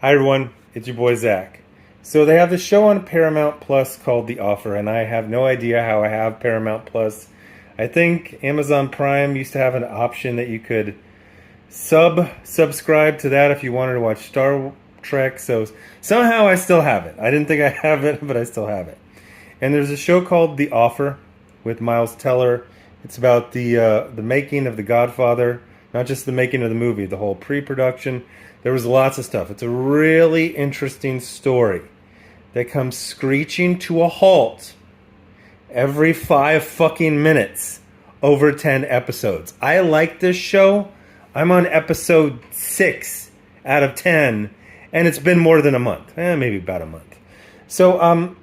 Hi everyone, it's your boy Zach. So they have this show on Paramount Plus called The Offer, and I have no idea how I have Paramount Plus. I think Amazon Prime used to have an option that you could subscribe to that if you wanted to watch Star Trek. So somehow I still have it. I didn't think I have it, but I still have it. And there's a show called The Offer with Miles Teller. It's about the making of The Godfather, not just the making of the movie, the whole pre-production. There was lots of stuff. It's a really interesting story that comes screeching to a halt every 5 fucking minutes over 10 episodes. I like this show. I'm on episode 6 out of 10, and it's been more than a month. Maybe about a month. So,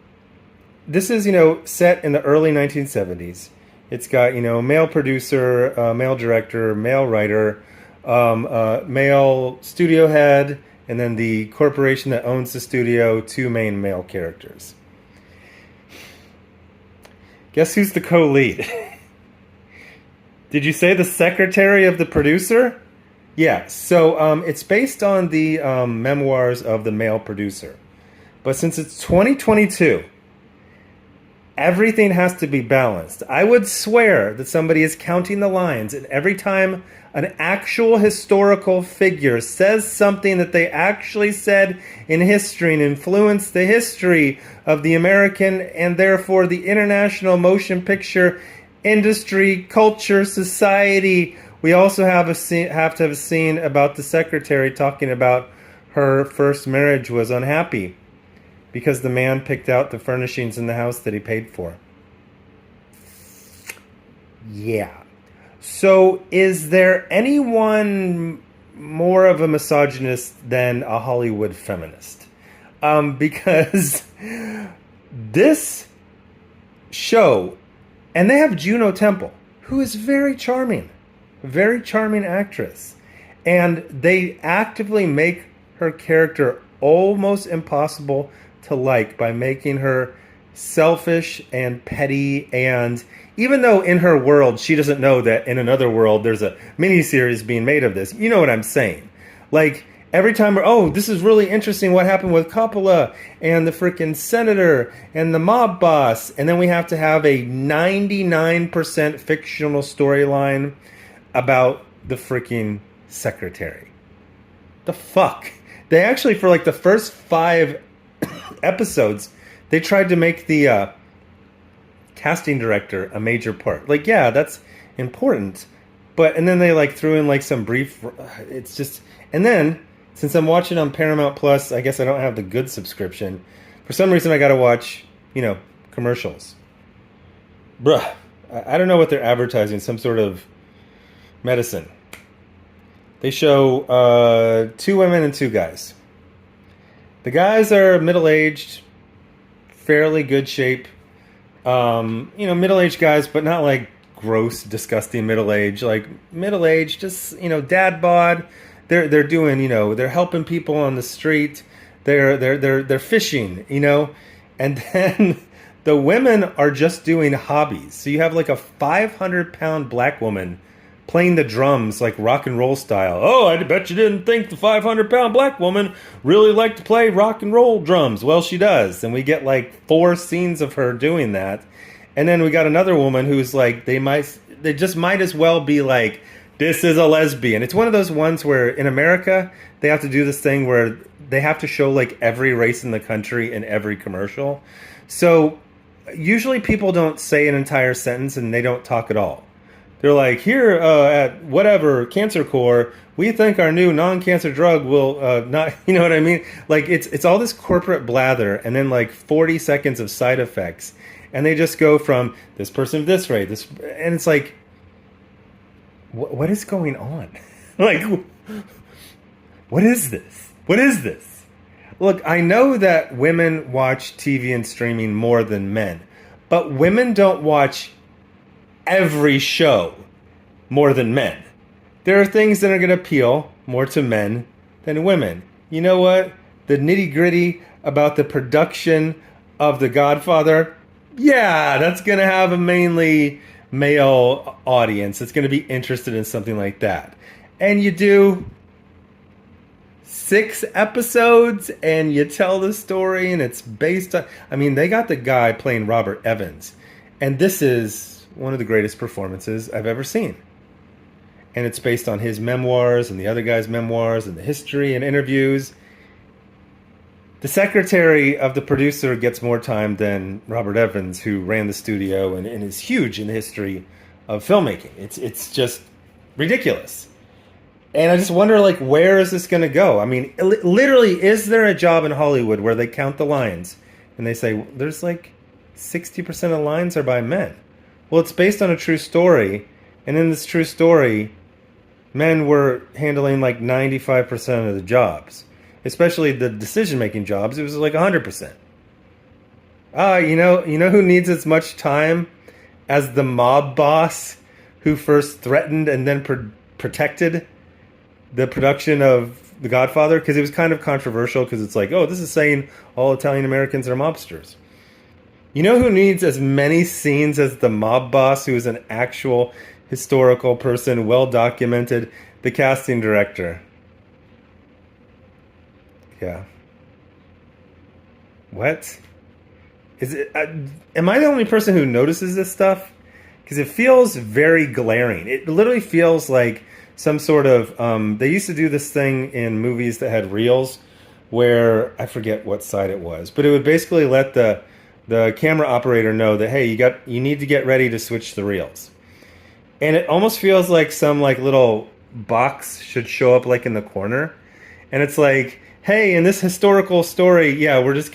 this is, set in the early 1970s. It's got, male producer, male director, male writer, male studio head, and then the corporation that owns the studio, 2 main male characters. Guess who's the co-lead? Did you say the secretary of the producer? Yeah, so it's based on the memoirs of the male producer. But since it's 2022, everything has to be balanced. I would swear that somebody is counting the lines, and every time an actual historical figure says something that they actually said in history and influenced the history of the American and therefore the international motion picture industry, culture, society. We also have to have a scene about the secretary talking about her first marriage was unhappy because the man picked out the furnishings in the house that he paid for. Yeah. So is there anyone more of a misogynist than a Hollywood feminist? Because this show, and they have Juno Temple, who is very charming actress. And they actively make her character almost impossible to like by making her selfish and petty, and even though in her world she doesn't know that in another world there's a miniseries being made of this. You know what I'm saying? Like every time, this is really interesting what happened with Coppola and the freaking senator and the mob boss, and then we have to have a 99% fictional storyline about the freaking secretary. The fuck? They actually, for like the first 5 episodes, they tried to make the casting director a major part. Like, yeah, that's important. And then they threw in some brief, it's just, and then since I'm watching on Paramount Plus, I guess I don't have the good subscription. For some reason I gotta watch, commercials. Bruh, I don't know what they're advertising, some sort of medicine. They show 2 women and 2 guys. The guys are middle-aged, fairly good shape. Middle-aged guys, but not like gross, disgusting middle-aged. Like middle-aged, just dad bod. They're doing, they're helping people on the street. They're fishing, and then the women are just doing hobbies. So you have like a 500-pound black woman playing the drums like rock and roll style. Oh, I bet you didn't think the 500-pound black woman really liked to play rock and roll drums. Well, she does. And we get 4 scenes of her doing that. And then we got another woman who's they just might as well be like, this is a lesbian. It's one of those ones where in America, they have to do this thing where they have to show every race in the country in every commercial. So usually people don't say an entire sentence and they don't talk at all. They're like, here at whatever Cancer Corps, we think our new non-cancer drug will not, you know what I mean? It's all this corporate blather and then 40 seconds of side effects. And they just go from this person this way, and it's like, what is going on? What is this? What is this? Look, I know that women watch TV and streaming more than men, but women don't watch every show more than men. There are things that are going to appeal more to men than women. You know what? The nitty-gritty about the production of The Godfather, yeah, that's going to have a mainly male audience that's going to be interested in something like that. And you do 6 episodes and you tell the story and it's based on, I mean, they got the guy playing Robert Evans, and this is one of the greatest performances I've ever seen. And it's based on his memoirs and the other guy's memoirs and the history and interviews. The secretary of the producer gets more time than Robert Evans, who ran the studio and is huge in the history of filmmaking. It's just ridiculous. And I just wonder, like, where is this going to go? I mean, literally, is there a job in Hollywood where they count the lines and they say, there's like 60% of lines are by men? Well, it's based on a true story. And in this true story, men were handling like 95% of the jobs, especially the decision-making jobs. It was like 100%. You know who needs as much time as the mob boss who first threatened and then protected the production of The Godfather? Because it was kind of controversial, because it's like, oh, this is saying all Italian Americans are mobsters. You know who needs as many scenes as the mob boss, who is an actual historical person, well documented? The casting director. Yeah. What? Is it? Am I the only person who notices this stuff? Because it feels very glaring. It literally feels like some sort of, they used to do this thing in movies that had reels where, I forget what side it was, but it would basically let the camera operator know that, hey, you need to get ready to switch the reels. And it almost feels like some like little box should show up like in the corner. And it's like, hey, in this historical story, yeah, it's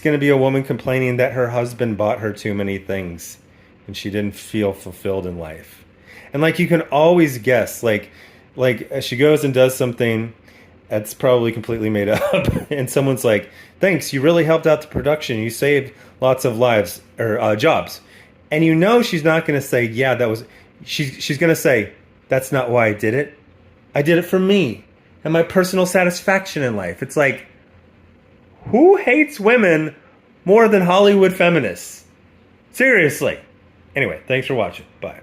gonna be a woman complaining that her husband bought her too many things and she didn't feel fulfilled in life. And like, you can always guess, like as she goes and does something that's probably completely made up, and someone's like, thanks, you really helped out the production, you saved lots of lives or jobs. And you know she's not going to say, yeah, that was, she's going to say, that's not why I did it. I did it for me and my personal satisfaction in life. It's like, who hates women more than Hollywood feminists? Seriously. Anyway, thanks for watching. Bye.